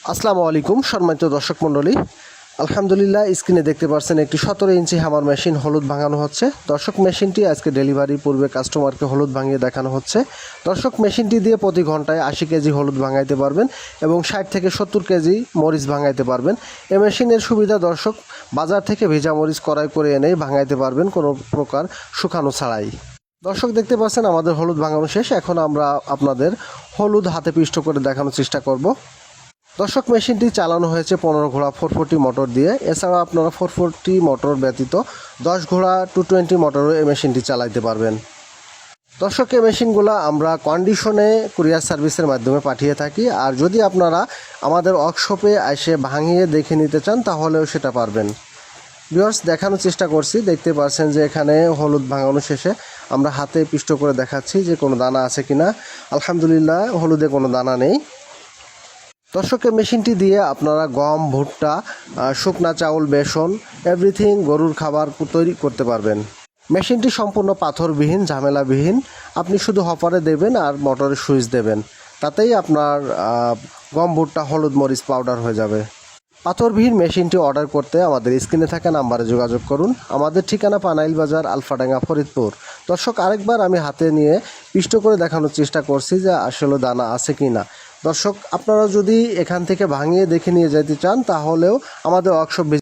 আসসালামু আলাইকুম সম্মানিত দর্শক মণ্ডলী। আলহামদুলিল্লাহ, স্ক্রিনে দেখতে পাচ্ছেন একটি 17 ইঞ্চি হামার মেশিন হলুদ ভাঙানো হচ্ছে। দর্শক, মেশিনটি আজকে ডেলিভারির পূর্বে কাস্টমারকে হলুদ ভাঙিয়ে দেখানো হচ্ছে। দর্শক, মেশিনটি দিয়ে প্রতি ঘন্টায় 80 কেজি হলুদ ভাঙাইতে পারবেন এবং 60 থেকে 70 কেজি মরিচ ভাঙাইতে পারবেন। এই মেশিনের সুবিধা দর্শক, বাজার থেকে ভেজা মরিচ ক্রয় করে এনেই ভাঙাইতে পারবেন কোনো প্রকার শুকানো ছাড়াই। দর্শক, দেখতে পাচ্ছেন আমাদের হলুদ ভাঙানো শেষ। এখন আমরা আপনাদের হলুদ হাতে পিষ্ট করে দেখানোর চেষ্টা করব। দর্শক, মেশিনটি চালানো হয়েছে 15 ঘোড়া 440 মোটর দিয়ে। এছাড়া আপনারা 440 মোটর ব্যতীত 10 ঘোড়া 220 মোটরও এই মেশিনটি চালাইতে পারবেন। দর্শক, এই মেশিনগুলো আমরা কন্ডিশনে কুরিয়ার সার্ভিসের মাধ্যমে পাঠিয়ে থাকি। আর যদি আপনারা আমাদের ওয়ার্কশপে এসে ভাঙিয়ে দেখে নিতে চান তাহলেও সেটা পারবেন। ভিউয়ার্স, দেখানোর চেষ্টা করছি। দেখতে পাচ্ছেন যে এখানে হলুদ ভাঙানো শেষে আমরা হাতে পিষ্ট করে দেখাচ্ছি যে কোনো দানা আছে কিনা। আলহামদুলিল্লাহ, হলুদে কোনো দানা নেই। দর্শকের মেশিনটি দিয়ে আপনারা গম, ভুট্টা, শুকনা চাউল, বেসন এভরিথিং গরুর খাবার তৈরি করতে পারবেন। মেশিনটি সম্পূর্ণ পাথরবিহীন, ঝামেলাবিহীন। আপনি শুধু হপারে দেবেন আর মোটরের সুইচ দেবেন, তাতেই আপনার গম, ভুট্টা, হলুদ, মরিচ পাউডার হয়ে যাবে। পাথরবিহীন মেশিনটি অর্ডার করতে আমাদের স্ক্রিনে থাকা নাম্বারে যোগাযোগ করুন। আমাদের ঠিকানা পানাইল বাজার, আলফাডাঙ্গা, ফরিদপুর। দর্শক, আরেকবার আমি হাতে নিয়ে পিষ্ট করে দেখানোর চেষ্টা করছি যে আসলে দানা আছে কি না। দর্শক, আপনারা যদি এখান থেকে ভাঙিয়ে দেখে নিয়ে যেতে চান তাহলেও আমাদের ওয়ার্কশপ ভিজিট